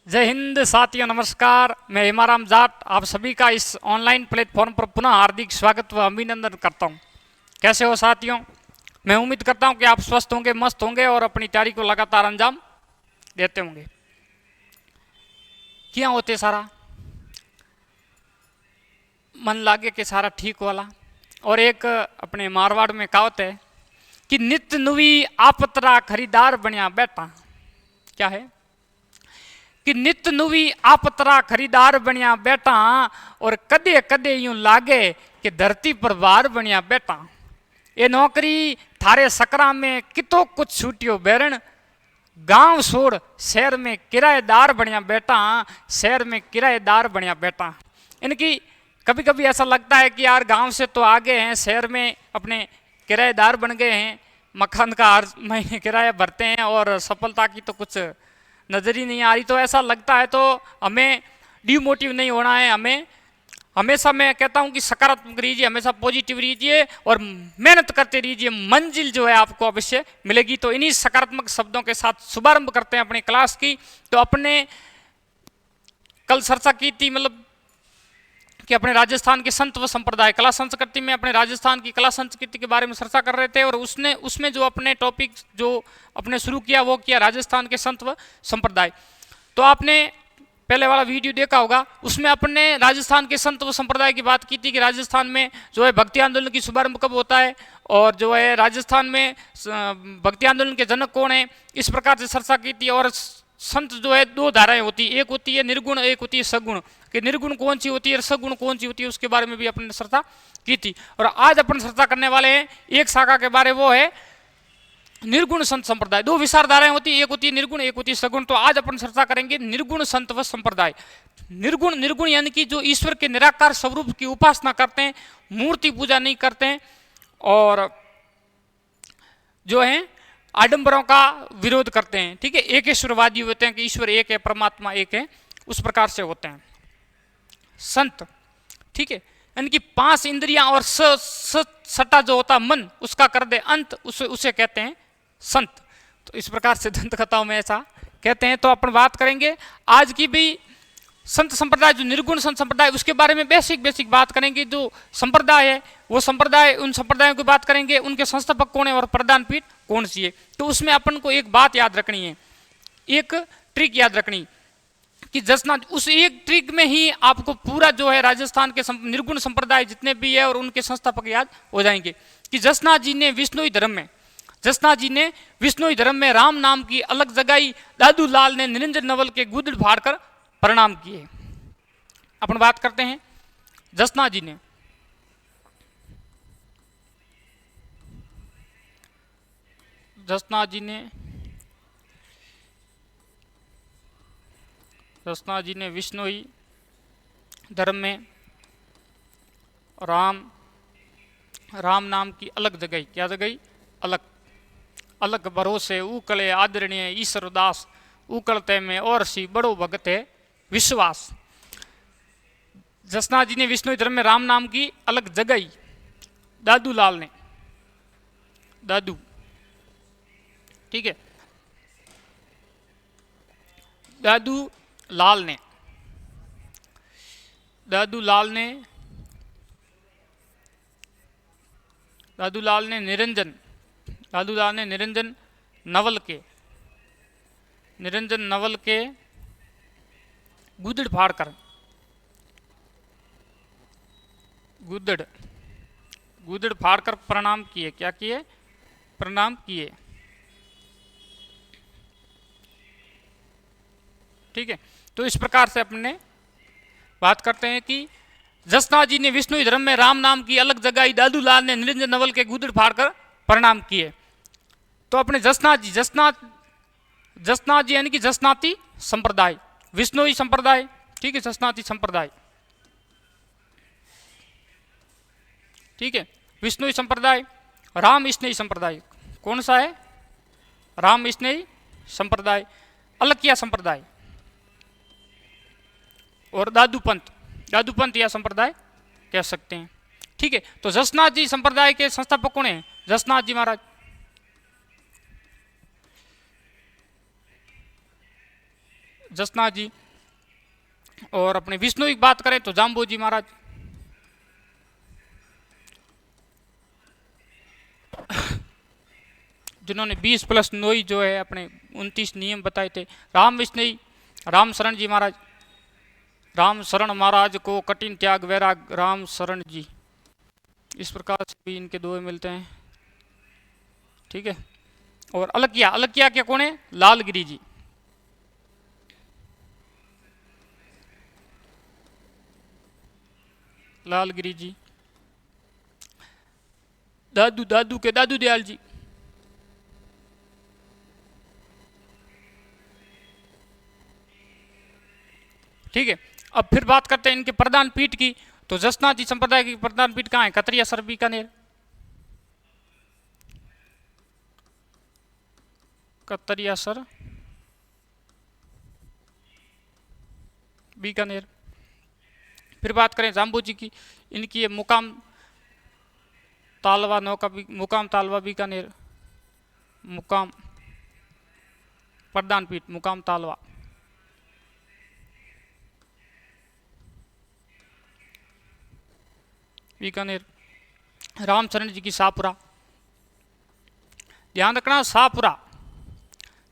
जय हिंद साथियों, नमस्कार। मैं हिमाराम जाट आप सभी का इस ऑनलाइन प्लेटफॉर्म पर पुनः हार्दिक स्वागत व अभिनंदन करता हूं। कैसे हो साथियों? मैं उम्मीद करता हूं कि आप स्वस्थ होंगे, मस्त होंगे और अपनी तैयारी को लगातार अंजाम देते होंगे। क्या होते सारा मन लागे कि सारा ठीक वाला। और एक अपने मारवाड़ में कहावत है कि नित नुवी आपतरा खरीदार बनिया बैठा। क्या है कि नित नुवी आपतरा खरीदार बनिया बैठा और कदे कदे यूं लागे कि धरती पर बार बनिया बैठा। ये नौकरी थारे सकरा में कितो कुछ छूटियो बैरण, गांव छोड़ शहर में किराएदार बनिया बैठा, शहर में किराएदार बनिया बैठा। इनकी कभी कभी ऐसा लगता है कि यार गांव से तो आगे हैं, शहर में अपने किराएदार बन गए हैं, मकान का हर महीने किराया भरते हैं और सफलता की तो कुछ नजर ही नहीं आ रही। तो ऐसा लगता है तो हमें डिमोटिव नहीं होना है। हमें हमेशा मैं कहता हूं कि सकारात्मक रहिए, हमेशा पॉजिटिव रहिए और मेहनत करते रहिए। मंजिल जो है आपको अवश्य मिलेगी। तो इन्हीं सकारात्मक शब्दों के साथ शुभारंभ करते हैं अपनी क्लास की। तो अपने कल चर्चा की थी, मतलब कि अपने राजस्थान के संत व संप्रदाय कला संस्कृति में अपने राजस्थान की कला संस्कृति के बारे में चर्चा कर रहे थे। और उसमें जो अपने टॉपिक जो अपने शुरू किया वो किया राजस्थान के संत व संप्रदाय। तो आपने पहले वाला वीडियो देखा होगा, उसमें अपने राजस्थान के संत व संप्रदाय की बात की थी कि राजस्थान में जो है भक्ति आंदोलन की शुभारंभ कब होता है और जो है राजस्थान में भक्ति आंदोलन के जनक कौन है, इस प्रकार से चर्चा की थी। और संत जो है दो धाराएं होती है, एक होती है निर्गुण, एक होती है सगुण। कि निर्गुण कौन सी होती है और सगुण कौन सी होती है, उसके बारे में भी अपने चर्चा की थी। और आज अपन चर्चा करने वाले हैं एक शाखा के बारे, वो है निर्गुण संत संप्रदाय। दो विचारधाराएं होती है, एक होती है निर्गुण, एक होती है सगुण। तो आज अपन चर्चा करेंगे निर्गुण संत व संप्रदाय। निर्गुण निर्गुण यानी कि जो ईश्वर के निराकार स्वरूप की उपासना करते हैं, मूर्ति पूजा नहीं करते हैं और जो है आडंबरों का विरोध करते हैं। ठीक है, एक ईश्वरवादी होते हैं कि ईश्वर एक है, परमात्मा एक है, उस प्रकार से होते हैं संत। ठीक है, इनकी पांच इंद्रियां और सटा जो होता मन उसका कर दे अंत, उसे कहते हैं संत। तो इस प्रकार से दंत कथाओं में ऐसा कहते हैं। तो अपन बात करेंगे आज की भी संत संप्रदाय, जो निर्गुण संत संप्रदाय, उसके बारे में बेसिक बात करेंगे। जो संप्रदाय है वो संप्रदाय, उन संप्रदायों की बात करेंगे, उनके संस्थापक कौन है और प्रधान पीठ कौन सी है। तो उसमें अपन को एक बात याद रखनी है, एक ट्रिक याद रखनी कि जसना उस एक ट्रिक में ही आपको पूरा जो है राजस्थान के निर्गुण संप्रदाय जितने भी है और उनके संस्थापक याद हो जाएंगे। कि जसना जी ने विष्णुई धर्म में, जसना जी ने विष्णुई धर्म में राम नाम की अलग जगाई, दादू लाल ने निरंजन नवल के गुदड़ फाड़ कर प्रणाम किए। अपन बात करते हैं जसना जी ने। जसना जी ने विष्णुई धर्म में राम नाम की अलग जगह, क्या जगह अलग अलग भरोसे उकले आदरणीय ईश्वर दास, उकलते में और सी बड़ो भगत है विश्वास। जसना जी ने विष्णु धर्म में राम नाम की अलग जगह, दादू लाल ने, दादू, ठीक है, दादू लाल ने निरंजन नवल के गुदड़ फाड़ कर प्रणाम किए। क्या किए? प्रणाम किए। ठीक है, तो इस प्रकार से अपने बात करते हैं कि जसना जी ने विष्णु धर्म में राम नाम की अलग जगाई, दादू लाल ने निरंजन नवल के गुदड़ फाड़ कर प्रणाम किए। तो अपने जसना जी यानी कि जसनाती संप्रदाय, विष्णुई संप्रदाय, ठीक है, जसनाती संप्रदाय, ठीक है, विष्णुई संप्रदाय, राम स्नेही संप्रदाय। कौन सा है? राम स्नेही संप्रदाय, अलकिया संप्रदाय और दादू पंथ या संप्रदाय कह सकते हैं। ठीक है, तो जसनाथ जी संप्रदाय के संस्थापक कौन है? जसनाथ जी महाराज। जसनाथ जी। और अपने विष्णु की बात करें तो जाम्बू जी महाराज, जिन्होंने 20+9 जो है अपने 29 नियम बताए थे। राम विष्णु राम शरण जी महाराज, राम शरण महाराज को कठिन त्याग वैराग राम शरण जी, इस प्रकार से भी इनके दोहे मिलते हैं। ठीक है। और अलकिया, अलकिया के कौन है? लालगिरी जी। लालगिरी जी। दादू, दादू के दादू दयाल जी। ठीक है। अब फिर बात करते हैं इनके प्रधान पीठ की। तो जसनाथ जी संप्रदाय की प्रधान पीठ कहाँ है? कतरिया सर, बीकानेर। कतरिया सर, बीकानेर। फिर बात करें जाम्बू जी की, इनकी मुकाम तालवा नौका, मुकाम तालवा बीकानेर। मुकाम प्रधान पीठ मुकाम तालवा। बीकानेर। रामचरण जी की शाहपुरा। ध्यान रखना, शाहपुरा,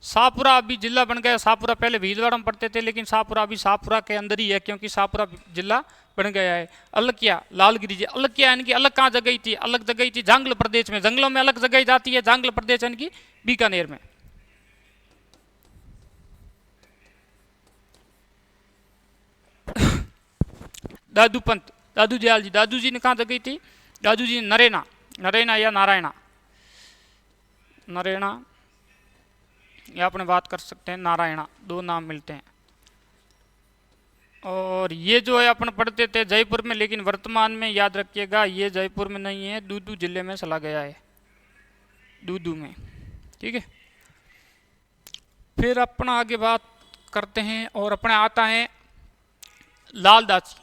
शाहपुरा अभी जिला बन गया। शाहपुरा पहले भीलवाड़ा में पढ़ते थे, लेकिन शाहपुरा अभी शाहपुरा के अंदर ही है, क्योंकि शाहपुरा जिला बन गया है। अलकिया, लालगिरी जी। अलकिया इनकी अलग कहाँ जगह थी? अलग जगह थी जांगल प्रदेश में, जंगलों में अलग जगह जाती है। जांगल प्रदेश इनकी बीकानेर में। दादू पंत, दादू दयाल जी, दादू जी ने कहाँ जगह थी? दादू जी नरेना, नरेना या नारायणा, नरेना या अपने बात कर सकते हैं नारायणा, दो नाम मिलते हैं। और ये जो है अपन पढ़ते थे जयपुर में, लेकिन वर्तमान में याद रखिएगा ये जयपुर में नहीं है, दूदू जिले में चला गया है, दूदू में। ठीक है। फिर अपना आगे बात करते हैं और अपने आता है लालदासी,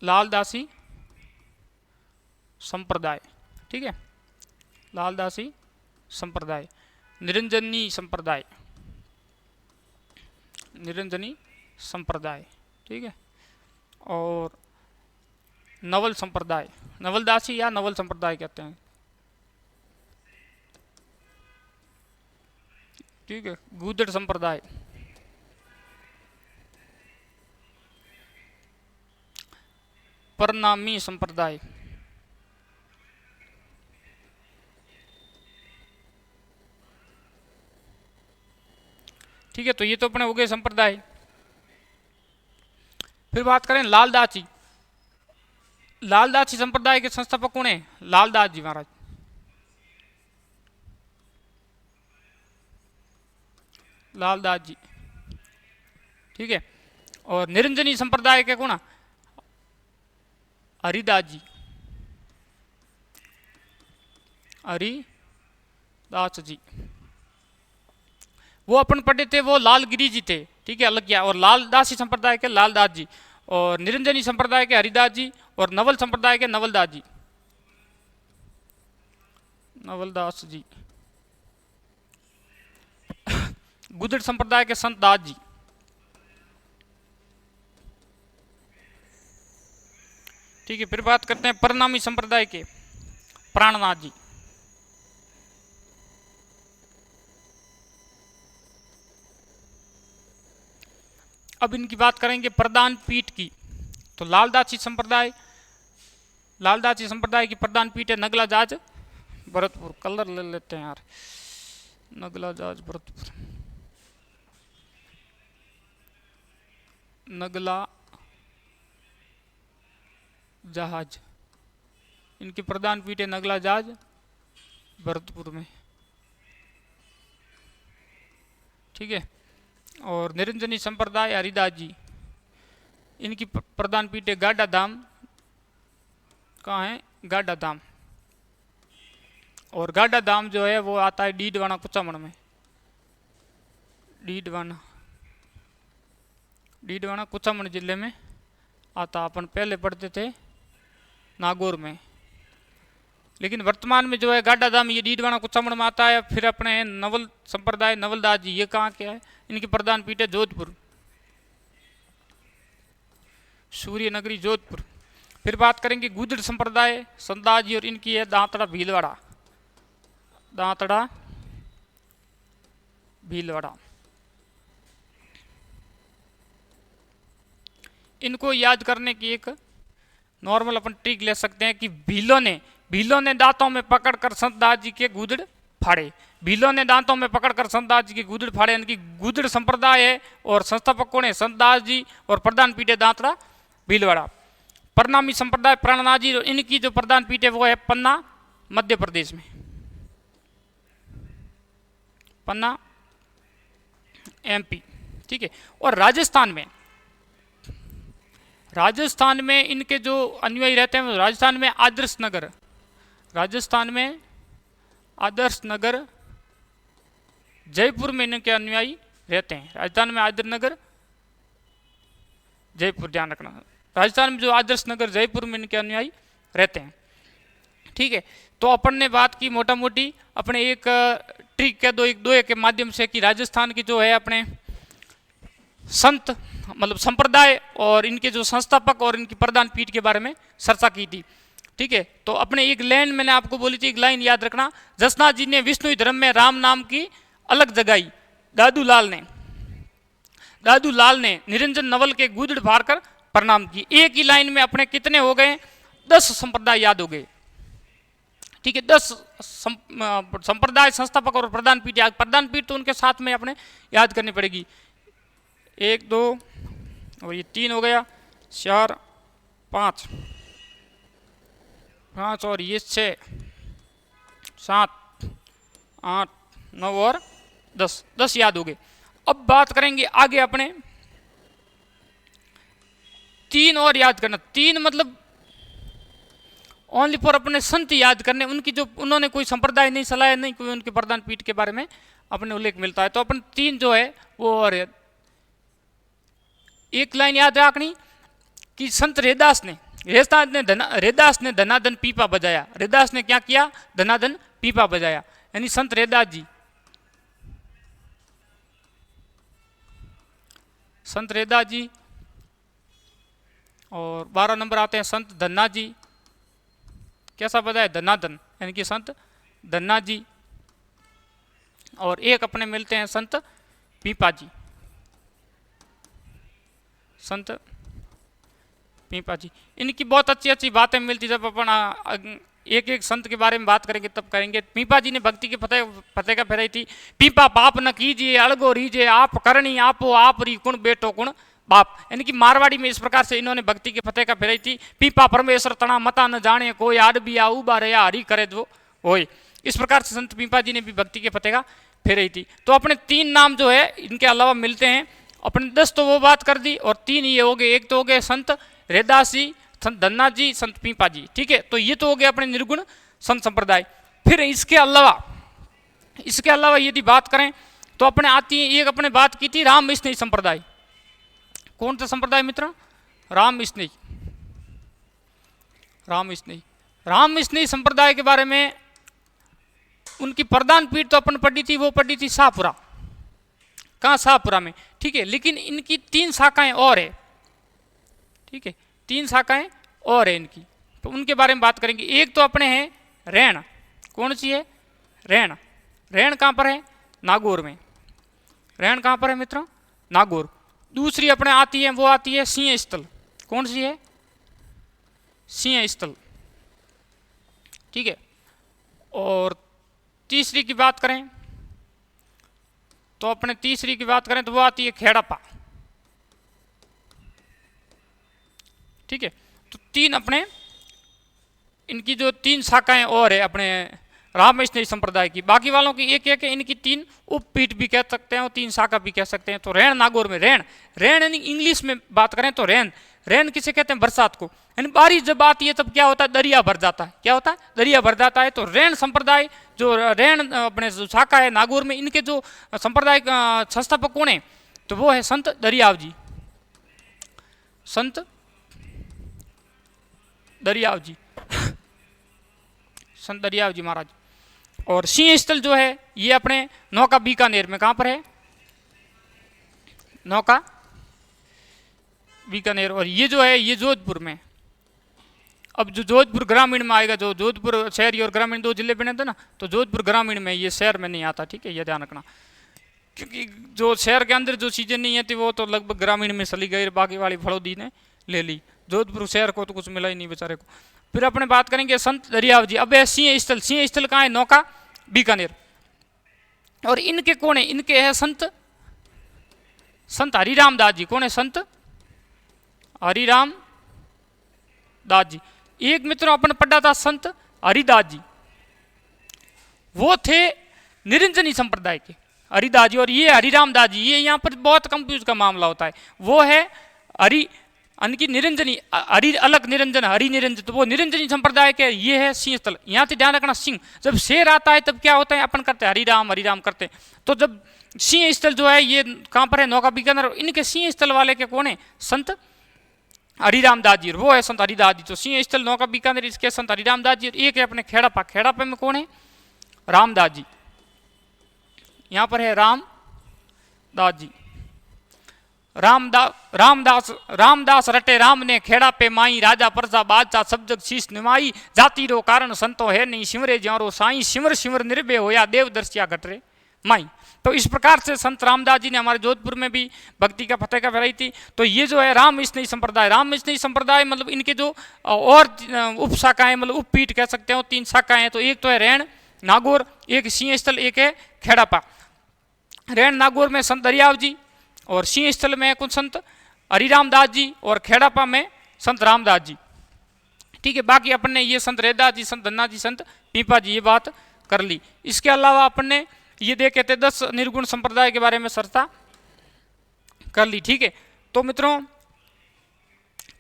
लालदासी संप्रदाय। ठीक है। लालदासी संप्रदाय, निरंजनी संप्रदाय, निरंजनी संप्रदाय। ठीक है। और नवल संप्रदाय, नवलदासी या नवल संप्रदाय कहते हैं। ठीक है। गूदड़ संप्रदाय, परनामी संप्रदाय, ठीक है। तो ये तो अपने हो गए संप्रदाय। फिर बात करें लालदासी, लालदासी संप्रदाय के संस्थापक कौन है? लालदास जी महाराज। लालदास जी। ठीक है। और निरंजनी संप्रदाय के कौन? हरिदास जी, हरिदास जी। वो अपन पढ़े थे, वो लालगिरी जी थे। ठीक है, अलग किया। और लालदासी संप्रदाय के लालदास जी, और निरंजनी संप्रदाय के हरिदास जी, और नवल संप्रदाय के नवलदास जी, नवलदास जी। गुदड़ संप्रदाय के संत दास जी। ठीक है। फिर बात करते हैं परनामी संप्रदाय के प्राणनाथ जी। अब इनकी बात करेंगे प्रधान पीठ की। तो लालदासी संप्रदाय, लालदासी संप्रदाय की प्रधान पीठ है नगला जाज भरतपुर। कलर ले लेते हैं यार, नगला जाज भरतपुर, नगला जहाज। इनकी प्रधान पीठ है नगला जहाज भरतपुर में। ठीक है। और निरंजनी संप्रदाय हरिदास जी, इनकी प्रधान पीठ है गाडा धाम। कहाँ है? गाडा धाम। और गाडा धाम जो है वो आता है डीडवाना कुचामण में, डीडवाना, डीडवाना कुचामण जिले में आता। अपन पहले पढ़ते थे नागौर में। लेकिन वर्तमान में जो है गाडाधाम ये डीडवाना कुचामण में आता है। फिर अपने नवल संप्रदाय नवलदास जी ये कहाँ के है, इनकी प्रधान पीठ है जोधपुर, सूर्य नगरी जोधपुर। फिर बात करेंगे गुजर संप्रदाय संतदास जी और इनकी है दांतड़ा भीलवाड़ा, दांतड़ा भीलवाड़ा। इनको याद करने की एक नॉर्मल अपन ट्रिक ले सकते हैं कि भीलों ने दांतों में पकड़कर संतदास जी के गुदड़ फाड़े। भीलों ने दांतों में पकड़कर संतदास जी के गुदड़ फाड़े, यानी कि गुदड़ संप्रदाय है और संस्थापक कौन है, संतदास जी और प्रधान पीठ है दांतड़ा भीलवाड़ा। प्रणामी संप्रदाय प्राणनाथ जी, इनकी जो प्रधान पीठ है वो है पन्ना मध्य प्रदेश में, पन्ना एमपी। ठीक है। और राजस्थान में इनके जो अनुयायी रहते हैं राजस्थान में आदर्श नगर, राजस्थान में आदर्श नगर, जयपुर में इनके अनुयायी रहते हैं। राजस्थान में आदर्श नगर जयपुर, ध्यान रखना, राजस्थान में जो आदर्श नगर जयपुर में इनके अनुयायी रहते हैं। ठीक है। तो अपन ने बात की मोटा मोटी अपने एक ट्रिक के दो के माध्यम से कि राजस्थान की जो है अपने संत मतलब संप्रदाय और इनके जो संस्थापक और इनकी प्रधान पीठ के बारे में चर्चा की थी। ठीक है। तो अपने एक लाइन मैंने आपको बोली थी, एक लाइन याद रखना, जसनाथ जी ने विष्णु धर्म में राम नाम की अलग जगाई, दादू लाल ने निरंजन नवल के गुदड़ फाड़ कर प्रणाम की। एक ही लाइन में अपने कितने हो गए, 10 संप्रदाय याद हो गए। ठीक है। 10 संप्रदाय संस्थापक और प्रधान पीठ याद, प्रधान पीठ तो उनके साथ में अपने याद करनी पड़ेगी। 1 2 और ये 3 हो गया, 4 5 और ये 6 7 8 9 और 10 याद हो गए। अब बात करेंगे आगे अपने 3 और याद करना। 3 मतलब ओनली फॉर अपने संत याद करने, उनकी जो उन्होंने कोई संप्रदाय नहीं चलाया, नहीं कोई उनके प्रधान पीठ के बारे में अपने उल्लेख मिलता है। तो अपन 3 जो है वो, और एक लाइन याद रखनी कि संत रेदास ने धनाधन पीपा बजाया। रेदास ने क्या किया, धनाधन पीपा बजाया, यानी संत रेदास जी, संत रेदास जी। और 12 नंबर आते हैं संत धन्ना जी, कैसा बजाया, धनाधन, यानी कि संत धन्ना जी। और एक अपने मिलते हैं संत पीपा जी, संत पीपा जी। इनकी बहुत अच्छी अच्छी बातें मिलती, जब अपन एक एक संत के बारे में बात करेंगे तब करेंगे। पीपा जी ने भक्ति की फतेह का फेराई थी, पीपा पाप न कीजिए अड़गो रीजे, आप करनी आपो आप री कुण बेटो कुण बाप, यानी कि मारवाड़ी में इस प्रकार से इन्होंने भक्ति की फतेह का फेराई थी। पीपा परमेश्वर तना मता न जाने कोई, आड बिया उबा रया हरी करे जो होय। इस प्रकार से संत पीपा जी ने भी भक्ति की फतेह का फेराई थी। तो अपने 3 नाम जो है इनके अलावा मिलते हैं। अपने 10 तो वो बात कर दी और 3 ये हो गए। एक तो हो गए संत रेदास जी, संत धन्ना जी, संत पीपा जी। ठीक है। तो ये तो हो गए अपने निर्गुण संत संप्रदाय। फिर इसके अलावा यदि बात करें तो अपने आती है एक, अपने बात की थी राम स्नेही संप्रदाय। कौन सा संप्रदाय मित्र, राम स्नेही संप्रदाय के बारे में उनकी प्रधान पीठ तो अपन पढ़ी थी, वो पढ़ी थी शाहपुरा, कहाँ, शाहपुरा में। ठीक है। लेकिन इनकी 3 शाखाएं और है। ठीक है। 3 शाखाएं और है इनकी, तो उनके बारे में बात करेंगे। एक तो अपने हैं रैण, कौन सी है, रैण। रैण कहाँ पर है, नागौर में। रैण कहाँ पर है मित्रों, नागौर। दूसरी अपने आती है, वो आती है सिंह स्थल, कौन सी है, सिंह स्थल। ठीक है। और तीसरी की बात करें तो वो आती है खेड़प्पा। ठीक है। तो 3 अपने इनकी जो 3 शाखाएं और है अपने राम स्नेही संप्रदाय की। बाकी वालों की एक एक है, इनकी 3 उपपीठ भी कह सकते हैं और 3 शाखा भी कह सकते हैं। तो रैण नागौर में, रैण इंग्लिश में बात करें तो रैन किसे कहते हैं, बरसात को। यानी बारिश जब आती है तब क्या होता है, दरिया भर जाता है। क्या होता है, दरिया भर जाता है। तो रैण संप्रदाय जो रैण अपने जो शाखा है नागौर में, इनके जो संप्रदाय संस्थापक कौन है, तो वो है संत दरियाव जी, संत दरियाव जी, संत दरियाव जी महाराज। और सिंह स्थल जो है ये अपने नौका बीकानेर में, कहाँ पर है, नौका बीकानेर। और ये जो है ये जोधपुर में। अब जो जोधपुर ग्रामीण में आएगा, जो जोधपुर शहरी और ग्रामीण दो जिले बने थे ना, तो जोधपुर ग्रामीण में, ये शहर में नहीं आता, ठीक है, ये ध्यान रखना। क्योंकि जो शहर के अंदर जो चीज़ें नहीं आती वो तो लगभग ग्रामीण में चली गई, बाकी वाली फड़ौदी ने ले ली, जोधपुर शहर को तो कुछ मिला ही नहीं बेचारे को। फिर अपने बात करेंगे संत दरियाव जी। अब है सिंह स्थल, सिंह स्थल कहाँ है, नौका बीकानेर। और इनके कौन है, इनके है संत हरिराम दास जी। कौन है, संत हरिराम दास जी। एक मित्रों अपन पढ़ा था संत हरिदास जी, वो थे निरंजनी संप्रदाय के हरिदास जी। और ये हरिराम दास जी, ये यहाँ पर बहुत कंफ्यूज का मामला होता है। वो है हरि की निरंजनी, हरि अलग निरंजन, हरि निरंजन, तो वो निरंजनी संप्रदाय के। ये है सिंह स्थल। यहाँ से ध्यान रखना, सिंह जब शेर आता है तब क्या होता है, अपन करते हैं हरिराम हरिराम करते हैं। तो जब सिंह स्थल जो है ये कहाँ पर है, नौका बीकानेर। इनके सिंह स्थल वाले के कौन है, संत हरिराम दास जी, वो है संत हरिदास जी। तो सिंह स्थल नौका बीकानेर इसके संत हरिराम दास जी। एक है अपने खेड़ापा, खेड़ापा में कौन है, रामदास जी। यहाँ पर है रामदास जी। रामदास रटे राम ने खेड़ा पे माई, राजा प्रजा बादशाह सब जग शीश निमाई, जाति रो कारण संतो है नहीं, सिमरे ज्योरो साई, सिमर सिमर निर्भय होया देव दर्शिया घटरे माई। तो इस प्रकार से संत रामदास जी ने हमारे जोधपुर में भी भक्ति का फतेह का फैलाई थी। तो ये जो है राम स्नेही संप्रदाय, राम स्नेही संप्रदाय मतलब इनके जो और उप शाखाएं, मतलब उपपीठ कह सकते हो, 3 शाखाएं हैं। तो एक तो है रैण नागौर, एक सिंह स्थल, एक है खेड़ापा। रैण नागौर में संत दरियाव जी, और सिंह स्थल में कुछ संत हरिराम दास जी, और खेड़ापा में संत रामदास जी, ठीक है। बाकी अपन ने ये संत रैदास जी, संत धन्ना जी, संत पीपा जी, ये बात कर ली। इसके अलावा अपन ने ये देखे थे 10 निर्गुण संप्रदाय के बारे में चर्चा कर ली, ठीक है। तो मित्रों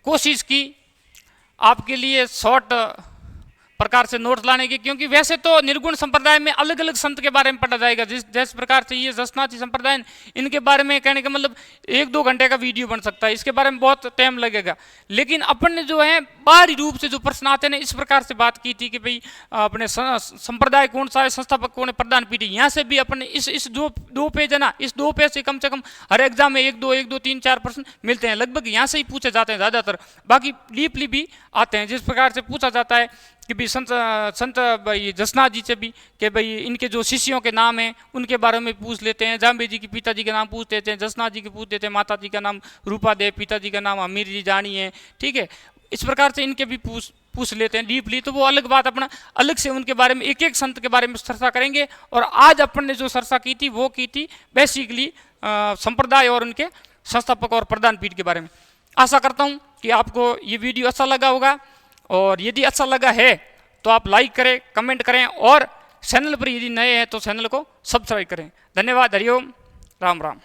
कोशिश की आपके लिए शॉर्ट प्रकार से नोट्स लाने की, क्योंकि वैसे तो निर्गुण संप्रदाय में अलग अलग संत के बारे में पढ़ा जाएगा। जिस प्रकार से ये जसनाथी संप्रदाय, इनके बारे में कहने का मतलब 1-2 घंटे का वीडियो बन सकता है, इसके बारे में बहुत टाइम लगेगा। लेकिन अपन ने जो है बाहरी रूप से जो प्रश्न आते हैं इस प्रकार से बात की थी कि भाई अपने संप्रदाय कौन सा है, संस्थापक कौन है, प्रधान पीढ़ी। यहाँ से भी अपन ने इस दो पेज है ना, इस 2 पेज से कम हर एग्जाम में 1-2 3-4 प्रश्न मिलते हैं, लगभग यहाँ से ही पूछे जाते हैं ज़्यादातर। बाकी डीपली भी आते हैं, जिस प्रकार से पूछा जाता है कि भाई संत भाई जसनाथ जी से भी कि भाई इनके जो शिष्यों के नाम हैं उनके बारे में पूछ लेते हैं। जाम्बे जी के पिताजी का नाम पूछ लेते हैं, जसनाथ जी के पूछ लेते हैं, माता जी का नाम रूपा देव, पिताजी का नाम अमीर जी जानी है, ठीक है। इस प्रकार से इनके भी पूछ लेते हैं डीपली। तो वो अलग बात, अपना अलग से उनके बारे में एक संत के बारे में चर्चा करेंगे। और आज अपन ने जो चर्चा की थी वो की थी बेसिकली संप्रदाय और उनके संस्थापक और प्रधान पीठ के बारे में। आशा करता हूँ कि आपको ये वीडियो अच्छा लगा होगा, और यदि अच्छा लगा है तो आप लाइक करें, कमेंट करें, और चैनल पर यदि नए हैं तो चैनल को सब्सक्राइब करें। धन्यवाद। हरिओम, राम राम।